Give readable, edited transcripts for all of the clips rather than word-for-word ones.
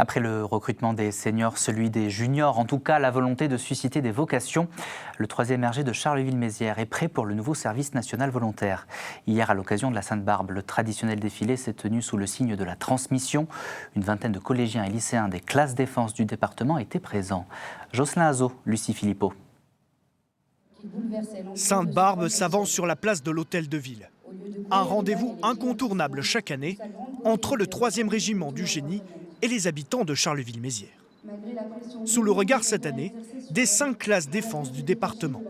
Après le recrutement des seniors, celui des juniors, en tout cas la volonté de susciter des vocations, le 3e RG de Charleville-Mézières est prêt pour le nouveau service national volontaire. Hier, à l'occasion de la Sainte-Barbe, le traditionnel défilé s'est tenu sous le signe de la transmission. Une vingtaine de collégiens et lycéens des classes défense du département étaient présents. Jocelyn Azot, Lucie Philippot. Sainte-Barbe s'avance sur la place de l'Hôtel de Ville. Un rendez-vous incontournable chaque année entre le 3e régiment du génie et les habitants de Charleville-Mézières. Sous le regard cette année des 5 classes défense du département.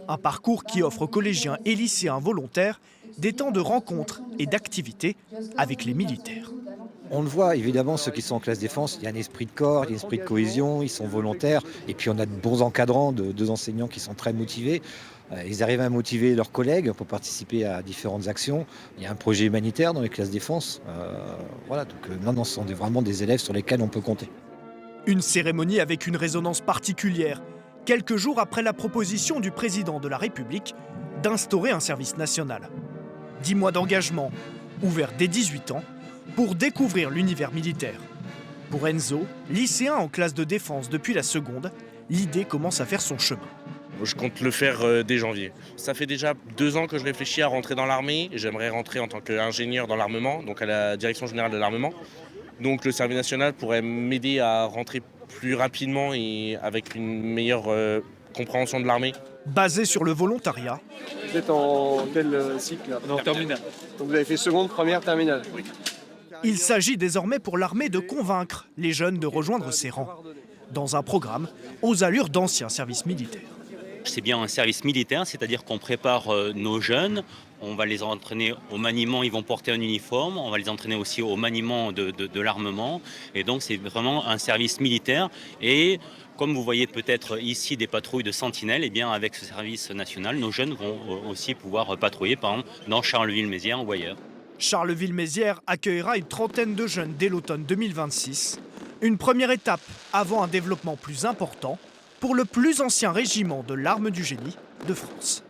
Un parcours qui offre aux collégiens et lycéens volontaires des temps de rencontres et d'activités avec les militaires. On le voit évidemment, ceux qui sont en classe défense, il y a un esprit de corps, il y a un esprit de cohésion, ils sont volontaires. Et puis on a de bons encadrants, 2 enseignants qui sont très motivés. Ils arrivent à motiver leurs collègues pour participer à différentes actions. Il y a un projet humanitaire dans les classes défense. Voilà, donc non, ce sont vraiment des élèves sur lesquels on peut compter. Une cérémonie avec une résonance particulière, quelques jours après la proposition du président de la République d'instaurer un service national. 10 mois d'engagement, ouvert dès 18 ans, pour découvrir l'univers militaire. Pour Enzo, lycéen en classe de défense depuis la seconde, l'idée commence à faire son chemin. Je compte le faire dès janvier. Ça fait déjà 2 ans que je réfléchis à rentrer dans l'armée. J'aimerais rentrer en tant qu'ingénieur dans l'armement, donc à la direction générale de l'armement. Donc le service national pourrait m'aider à rentrer plus rapidement et avec une meilleure compréhension de l'armée. Basé sur le volontariat. Vous êtes en quel cycle là? Non, terminale. Donc vous avez fait seconde, première, terminale. Oui. Il s'agit désormais pour l'armée de convaincre les jeunes de rejoindre ses rangs, dans un programme aux allures d'anciens services militaires. C'est bien un service militaire, c'est-à-dire qu'on prépare nos jeunes, on va les entraîner au maniement, ils vont porter un uniforme, on va les entraîner aussi au maniement de l'armement. Et donc c'est vraiment un service militaire. Et comme vous voyez peut-être ici des patrouilles de sentinelles, et bien avec ce service national, nos jeunes vont aussi pouvoir patrouiller, par exemple, dans Charleville-Mézières ou ailleurs. Charleville-Mézières accueillera une trentaine de jeunes dès l'automne 2026. Une première étape avant un développement plus important pour le plus ancien régiment de l'arme du génie de France.